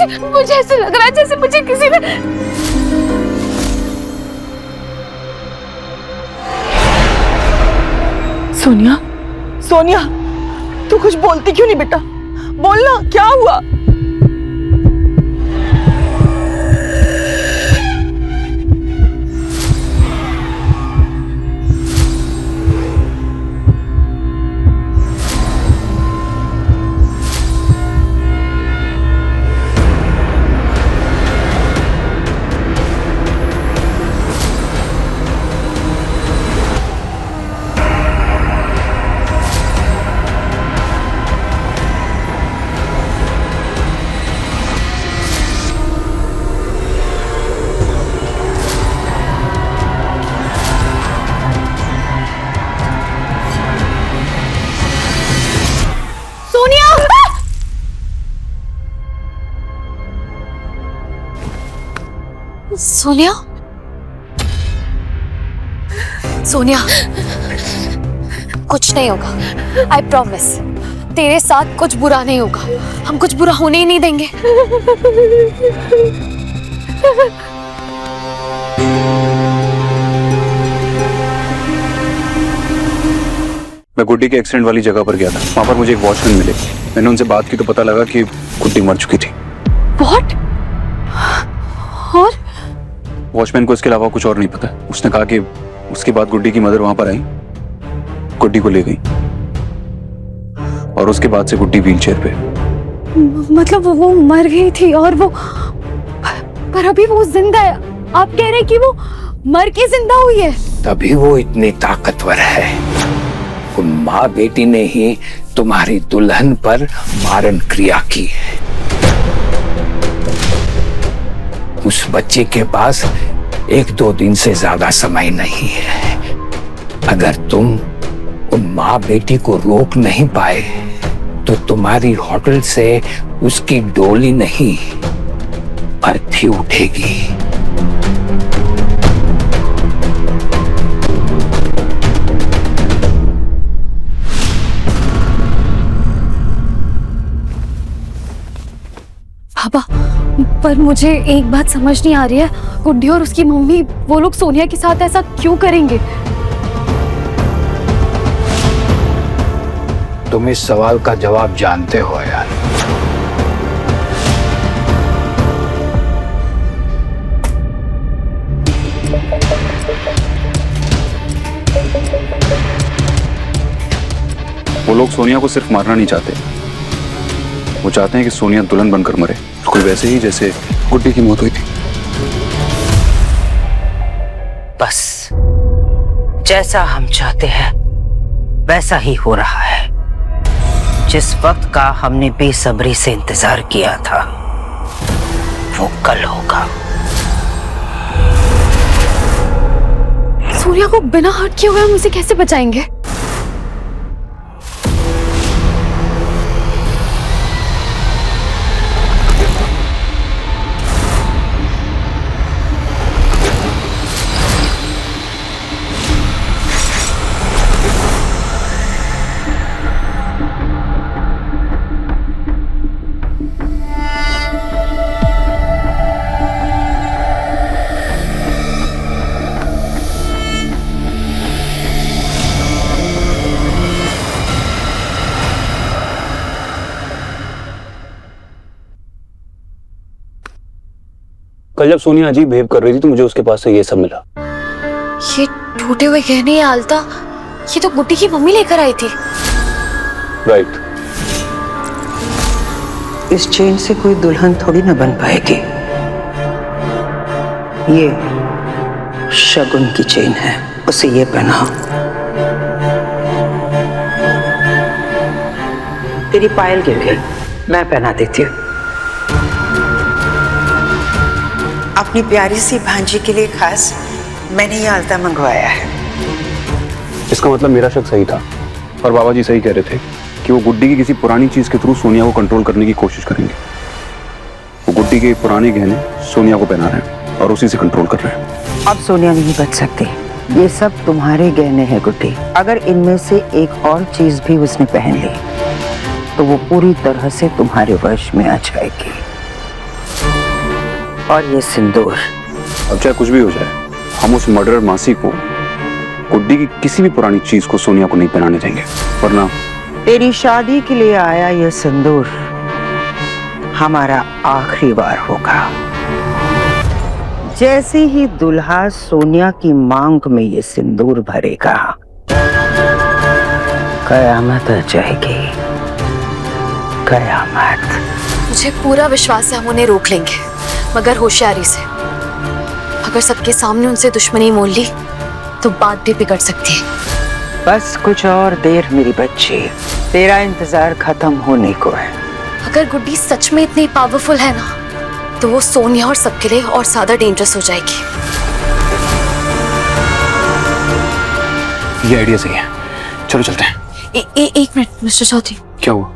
मुझे ऐसे लग रहा है जैसे मुझे किसी ने। सोनिया, सोनिया, तू कुछ बोलती क्यों नहीं बेटा? बोलना, क्या हुआ? सोनिया, सोनिया, कुछ नहीं होगा। आई प्रॉमिस, तेरे साथ कुछ बुरा नहीं होगा। हम कुछ बुरा होने ही नहीं देंगे। मैं गुड्डी के एक्सीडेंट वाली जगह पर गया था। वहां पर मुझे एक वॉचमैन मिले। मैंने उनसे बात की तो पता लगा कि गुड्डी मर चुकी थी। What? और वॉचमैन को इसके अलावा कुछ और नहीं पता। उसने कहा कि उसके बाद गुड्डी की मदर वहां पर आई, गुड्डी को ले गई और उसके बाद से गुड्डी व्हीलचेयर पे। मतलब वो मर गई थी और वो, पर अभी वो जिंदा है। आप कह रहे हैं कि वो मर के जिंदा हुई है? तभी वो इतनी ताकतवर है। उन माँ बेटी ने ही तुम्हारी दुल्हन पर मारण क्रिया की है। उस बच्चे के पास 1-2 दिन से ज्यादा समय नहीं है। अगर तुम उन माँ बेटी को रोक नहीं पाए तो तुम्हारी होटल से उसकी डोली नहीं, अर्थी उठेगी। पापा, पर मुझे एक बात समझ नहीं आ रही है। गुड्डी और उसकी मम्मी, वो लोग सोनिया के साथ ऐसा क्यों करेंगे? तुम इस सवाल का जवाब जानते हो यार। वो लोग सोनिया को सिर्फ मारना नहीं चाहते, वो चाहते हैं कि सोनिया दुल्हन बनकर मरे, कोई वैसे ही जैसे गुड्डी की मौत हुई थी। बस जैसा हम चाहते हैं वैसा ही हो रहा है। जिस वक्त का हमने बेसब्री से इंतजार किया था वो कल होगा। सोनिया को बिना हर्ट किए हुए हम उसे कैसे बचाएंगे? कल जब सोनिया अजीब बिहेव कर रही थी तो मुझे उसके पास से ये सब मिला। ये टूटे हुए गहने या आलता, ये तो गुड्डी की मम्मी लेकर आई थी। राइट। इस चेन से कोई दुल्हन थोड़ी ना बन पाएगी। ये शगुन की चेन है, उसे ये पहनाओ। तेरी पायल गिर गई, मैं पहना देती हूँ। अपनी प्यारी सी भांजी के लिए खास मैंने ये आलता मंगवाया है। इसका मतलब मेरा शक सही था और बाबा जी सही कह रहे थे कि वो गुड्डी की किसी पुरानी चीज के थ्रू सोनिया को कंट्रोल करने की कोशिश करेंगे। वो गुड्डी के पुराने गहने सोनिया को पहना रहे हैं और उसी से कंट्रोल कर रहे हैं। अब सोनिया नहीं बच सकती। ये सब तुम्हारे गहने हैं गुड्डी। अगर इनमें से एक और चीज भी उसने पहन ली तो वो पूरी तरह से तुम्हारे वश में आ जाएगी। और ये सिंदूर अब चाहे कुछ भी हो जाए, हम उस मर्डरर मासी को गुड्डी की किसी भी पुरानी चीज को सोनिया को नहीं पहनाने देंगे, वरना तेरी शादी के लिए आया ये सिंदूर हमारा आखिरी बार होगा। जैसे ही दुल्हा सोनिया की मांग में ये सिंदूर भरेगा, कयामत आ जाएगी, कयामत। मुझे पूरा विश्वास है हम उन्हें रोक लेंगे, मगर होशियारी से। अगर सबके सामने उनसे दुश्मनी मोल ली तो बात भी बिगड़ सकती है। बस कुछ और देर मेरी बच्ची, तेरा इंतजार खत्म होने को है। अगर गुड्डी सच में इतनी पावरफुल है ना, तो वो सोनिया और सबके लिए और ज्यादा डेंजरस हो जाएगी। ये आइडिया सही है, चलो चलते हैं। एक मिनट मिस्टर चौधरी। क्या हुआ?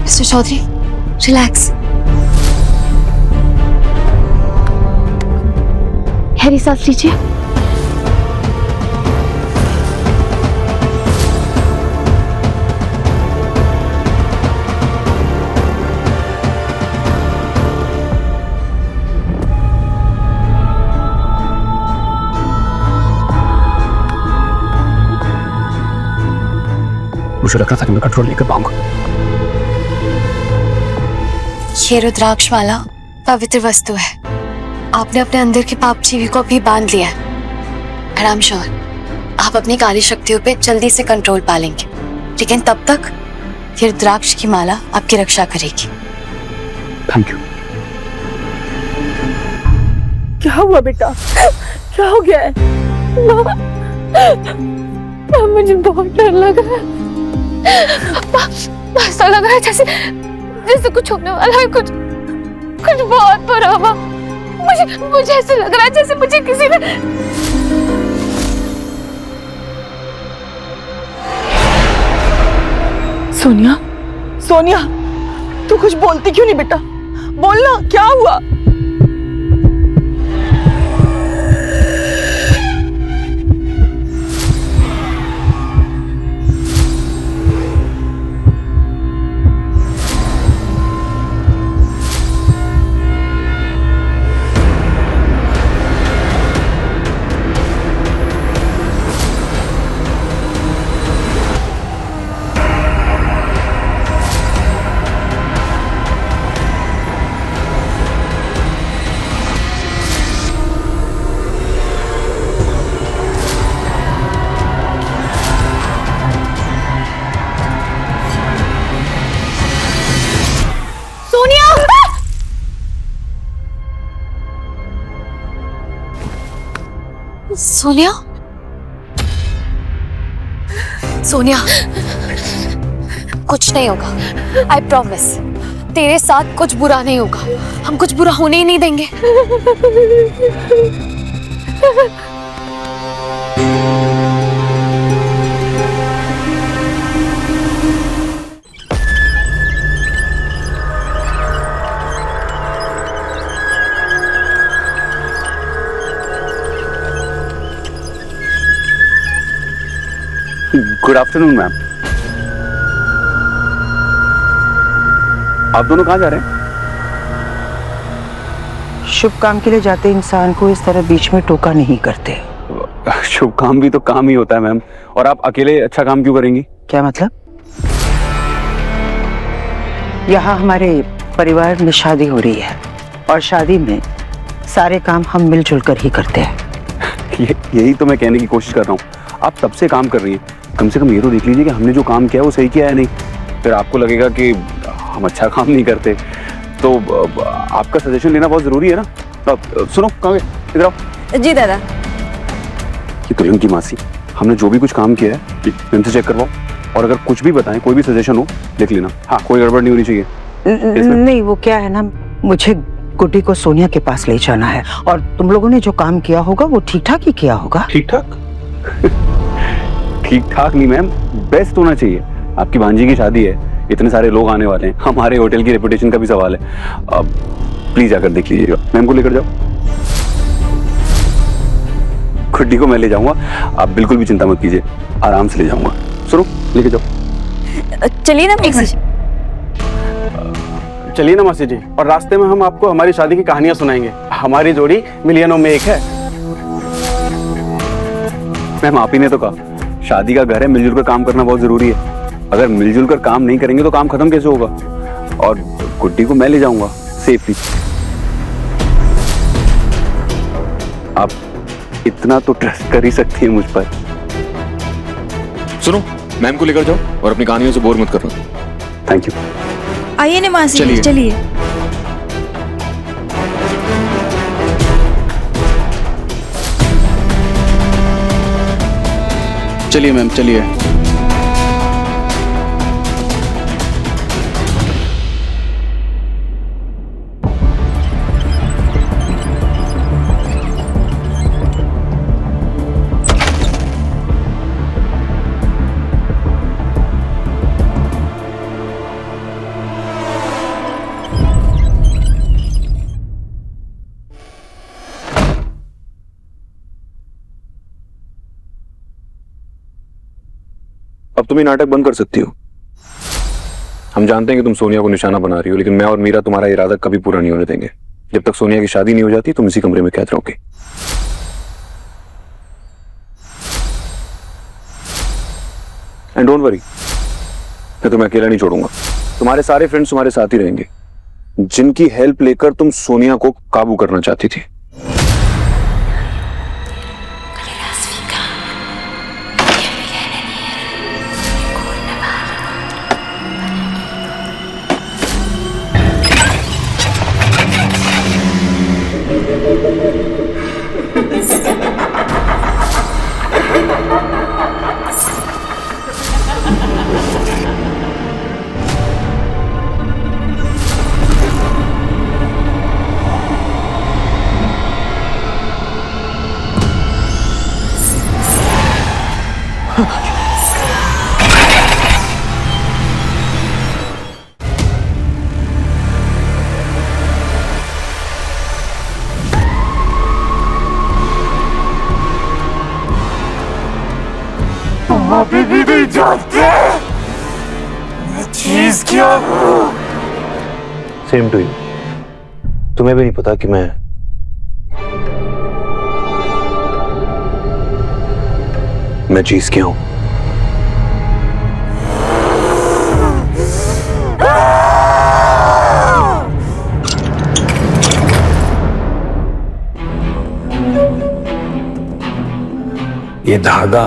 Mister Chaudhary relax. गहरी सांस लीजिए। मुझे लग रहा था कि मैं कंट्रोल नहीं कर पाऊंगा। ये रुद्राक्ष माला पवित्र वस्तु है। आपने अपने अंदर के पाप जीवी को भी बांध लिया है। And I'm sure आप अपनी काली शक्तियों पे जल्दी से कंट्रोल पा लेंगे, लेकिन तब तक ये रुद्राक्ष की माला आपकी रक्षा करेगी। Thank you. क्या हुआ बेटा, क्या हो गया है? मुझे बहुत डर लग रहा है। ऐसा लग रहा है जैसे कुछ होने वाला है, कुछ बहुत बुरा हुआ। मुझे ऐसा लग रहा है जैसे मुझे किसी ने। सोनिया, सोनिया, तू कुछ बोलती क्यों नहीं बेटा? बोलना, क्या हुआ? सोनिया, सोनिया, कुछ नहीं होगा। आई प्रॉमिस, तेरे साथ कुछ बुरा नहीं होगा। हम कुछ बुरा होने ही नहीं देंगे। Good afternoon ma'am. आप दोनों कहाँ जा रहे हैं? शुभ काम के लिए जाते इंसान को इस तरह बीच में टोका नहीं करते। शुभ काम भी तो काम ही होता है मैम, और आप अकेले अच्छा काम क्यों करेंगी? क्या मतलब? यहाँ हमारे परिवार में शादी हो रही है और शादी में सारे काम हम मिलजुल कर ही करते हैं। यही तो मैं कहने की कोशिश कर रहा हूँ। आप तब से काम कर रही हैं, कम से कम ये तो देख लीजिए कि हमने जो काम किया वो सही किया है नहीं। फिर आपको लगेगा कि हम अच्छा काम नहीं करते। तो आपका सजेशन लेना बहुत जरूरी है ना। तो सुनो, कहाँ गए? इधर आओ। जी दादा। ये दुल्हन की मासी, हमने जो भी कुछ काम किया है इनसे चेक करवाओ, और अगर कुछ भी बताएं, कोई भी सजेशन हो लिख लेना। हाँ, कोई गड़बड़ नहीं होनी चाहिए। नहीं, वो क्या है ना, मुझे गुड्डी को सोनिया के पास ले जाना है, और तुम लोगों ने जो काम किया होगा वो ठीक ठाक ही किया होगा। ठीक ठाक? ठीक ठाक नहीं मैम, बेस्ट होना चाहिए। आपकी भांजी की शादी है, इतने सारे लोग आने वाले हैं, हमारे होटल की रेपुटेशन का भी सवाल है। अब प्लीज आकर देख लीजिएगा। मैम को लेकर जाओ। गुड्डी को मैं ले जाऊंगा, आप बिल्कुल भी चिंता मत कीजिए, आराम से ले जाऊंगा। सुनो, लेके जाओ। चलिए ना मासी जी। चलिए ना मासी जी, और रास्ते में हम आपको हमारी शादी की कहानियां सुनाएंगे। हमारी जोड़ी मिलियनों में एक है। मैम आप ही ने तो कहा शादी का घर है, मिलजुल कर काम करना बहुत जरूरी है। अगर मिलजुल कर काम नहीं करेंगे तो काम खत्म कैसे होगा? और गुड्डी को मैं ले जाऊंगा सेफली। आप इतना तो ट्रस्ट कर ही सकती है मुझ पर। सुनो, मैम को लेकर जाओ और अपनी कहानियों से बोर मत करना। Thank you. आइए ना मासी जी, चलिए। चलिए। चलिए मैम, चलिए। अब तुम ये नाटक बंद कर सकती हो। हम जानते हैं कि तुम सोनिया को निशाना बना रही हो, लेकिन मैं और मीरा तुम्हारा इरादा कभी पूरा नहीं होने देंगे। जब तक सोनिया की शादी नहीं हो जाती तुम इसी कमरे में कैद रहोगे। एंड डोंट वरी, मैं तुम्हें अकेला नहीं छोड़ूंगा। तुम्हारे सारे फ्रेंड्स तुम्हारे साथ ही रहेंगे, जिनकी हेल्प लेकर तुम सोनिया को काबू करना चाहती थी। Same to you. तुम्हें भी नहीं पता कि मैं चीज क्या हूं। ये धागा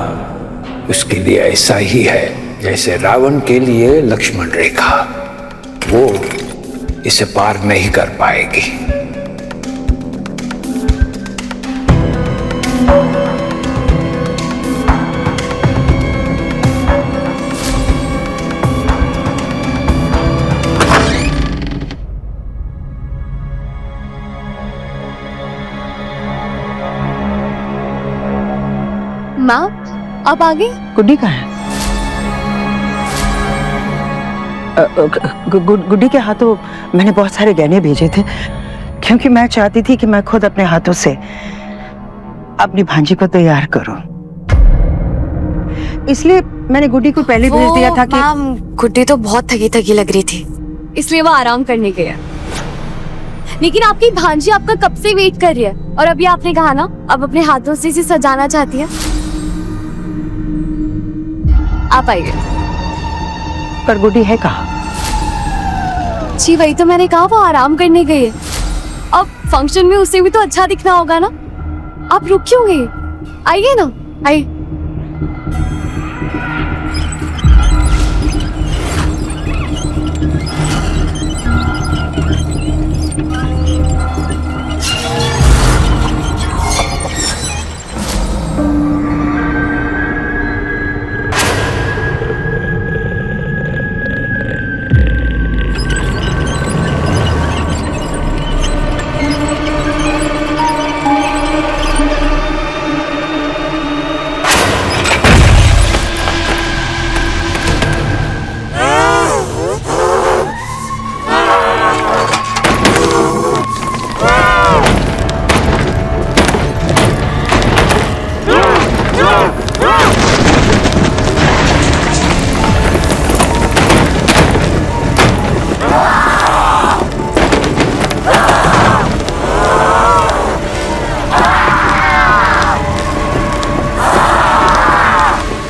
उसके लिए ऐसा ही है जैसे रावण के लिए लक्ष्मण रेखा। वो इसे पार नहीं कर पाएगी। माँ, आप आ गई? गुड्डी कहाँ है? गुड्डी के हाथों मैंने बहुत सारे गहने भेजे थे, क्योंकि मैं चाहती थी कि मैं खुद अपने हाथों से अपनी भांजी को तैयार करूं। इसलिए मैंने गुड्डी को पहले भेज दिया था कि मैम, गुड्डी तो बहुत थकी थकी लग रही थी, इसलिए वो आराम करने गया। लेकिन आपकी भांजी आपका कब से वेट कर रही है, और अभी आपने कहा ना अब अपने हाथों से इसे सजाना चाहती है। आप आइए। पर गुड्डी है कहाँ? जी वही तो मैंने कहा, वो आराम करने गई है। अब फंक्शन में उसे भी तो अच्छा दिखना होगा ना। आप रुक क्यों गए? आइए ना, आइए।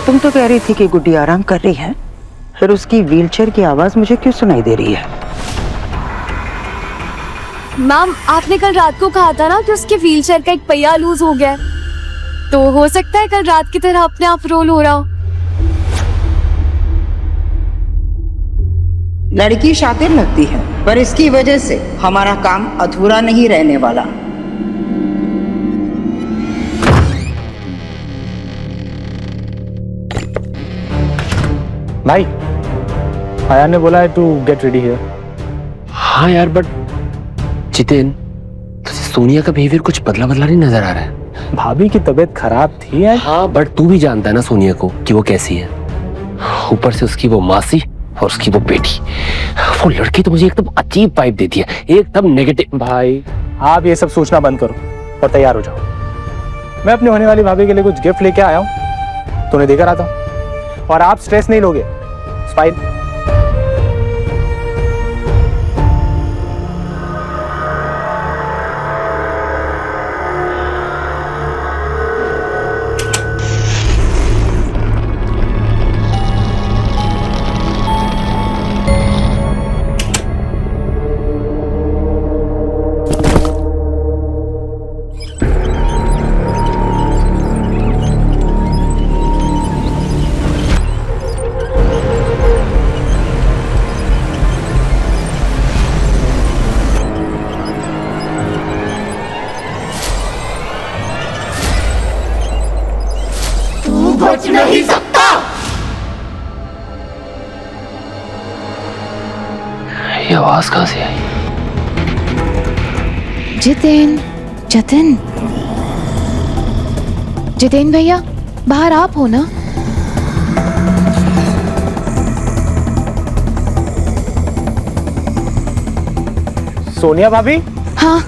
तुम तो कह रही थी कि गुड्डी आराम कर रही है, फिर उसकी व्हीलचेयर की आवाज मुझे क्यों सुनाई दे रही है? मैम, आपने कल रात को कहा था ना कि उसके व्हीलचेयर का एक पहिया लूज हो गया है। तो हो सकता है कल रात की तरह अपने आप रोल हो रहा हो। लड़की शातिर लगती है, पर इसकी वजह से हमारा काम अधूरा नहीं रहने वाला। भाई, आया ने बोला है टू गेट रेडी हियर। हाँ यार, बट जितेन, तुझे सोनिया का बिहेवियर कुछ बदला बदला नहीं नजर आ रहा है। भाभी की तबीयत खराब थी आज। हाँ, बट तू भी जानता है ना सोनिया को कि वो कैसी है। ऊपर से उसकी वो मासी और उसकी वो बेटी, वो लड़की तो मुझे एकदम अजीब वाइब देती है, एकदम नेगेटिव। भाई, आप ये सब सोचना बंद करो और तैयार हो जाओ। मैं अपनी होने वाली भाभी के लिए कुछ गिफ्ट लेके आया हूँ, तो उन्हें देकर आता हूँ। और आप स्ट्रेस नहीं लोगे। स्माइल। ये आवाज कहाँ से आई? जितेन, जतिन, जितेन भैया, बाहर आप हो ना? सोनिया भाभी, हाँ,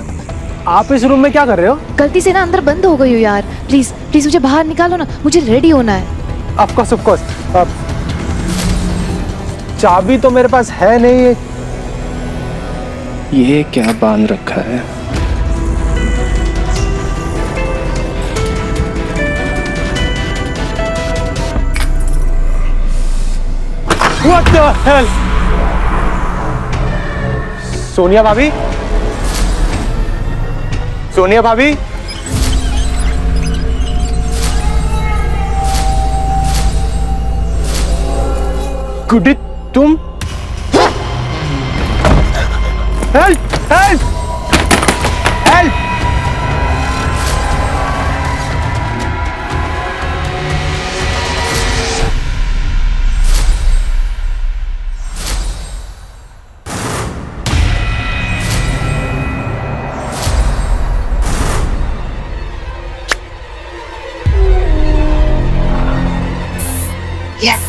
आप इस रूम में क्या कर रहे हो? गलती से ना अंदर बंद हो गई हो यार। प्लीज प्लीज मुझे बाहर निकालो ना, मुझे रेडी होना है। Of course. चाबी तो मेरे पास है नहीं। ये क्या बांध रखा है? What the hell? सोनिया भाभी, सोनिया भाभी, गुड्डी, तुम? हेल्प! हेल्प! हेल्प! यस,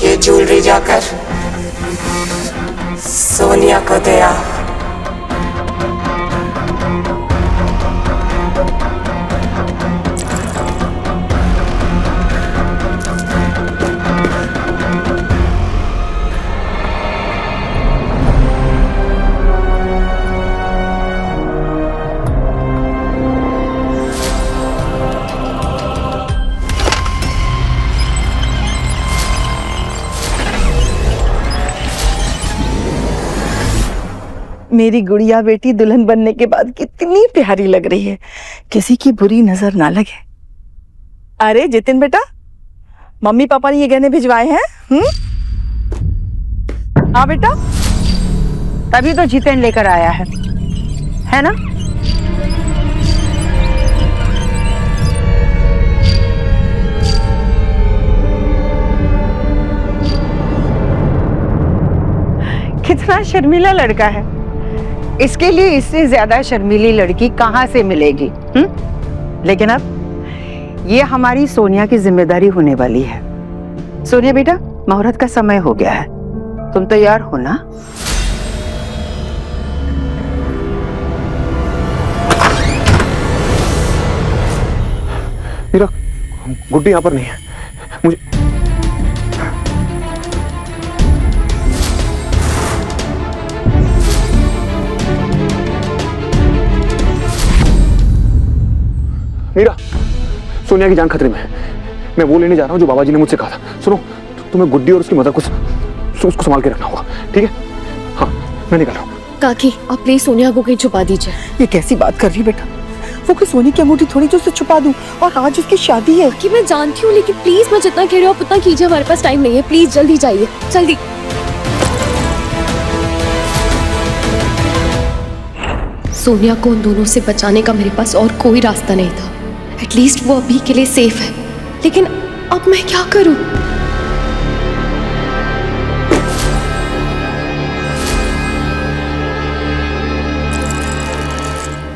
ये ज्वेलरी जाकर सोनिया को दे आ। मेरी गुड़िया बेटी दुल्हन बनने के बाद कितनी प्यारी लग रही है, किसी की बुरी नजर ना लगे। अरे जितिन बेटा, मम्मी पापा ने ये गहने भिजवाए हैं? हाँ बेटा, तभी तो जितिन लेकर आया है ना? कितना शर्मीला लड़का है, इसके लिए इससे ज्यादा शर्मीली लड़की कहाँ से मिलेगी? लेकिन अब ये हमारी सोनिया की जिम्मेदारी होने वाली है। सोनिया बेटा, मुहूर्त का समय हो गया है, तुम तैयार हो ना? मीरा, गुड्डी यहाँ पर नहीं है। मुझे मीरा, सोनिया की जान खतरे में है। मैं वो लेने जा रहा हूँ जो बाबा जी ने मुझसे कहा था। सुनो, तुम्हें गुड्डी और उसकी मदर को उसको संभाल के रखना होगा, ठीक है? हाँ, मैं निकल रहा हूँ। काकी, आप प्लीज सोनिया को कहीं छुपा दीजिए। ये कैसी बात कर रही बेटा? वो कोई सोने की अंगूठी थोड़ी जो उसे छुपा दूं, और आज उसकी शादी है। कि मैं जानती हूँ, लेकिन प्लीज मैं जितना कह रही हूँ आप उतना कीजिए, हमारे पास टाइम नहीं है। प्लीज जल्दी जाइए, जल्दी। सोनिया को उन दोनों से बचाने का मेरे पास और कोई रास्ता नहीं था। एटलीस्ट वो अभी के लिए सेफ है, लेकिन अब मैं क्या करूं?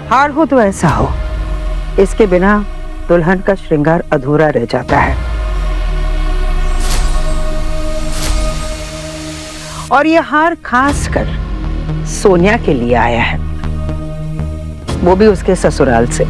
हार हो तो ऐसा हो, इसके बिना दुल्हन का श्रृंगार अधूरा रह जाता है। और ये हार खास कर सोनिया के लिए आया है, वो भी उसके ससुराल से।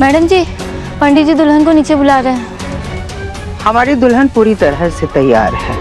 मैडम जी, पंडित जी दुल्हन को नीचे बुला रहे हैं। हमारी दुल्हन पूरी तरह से तैयार है।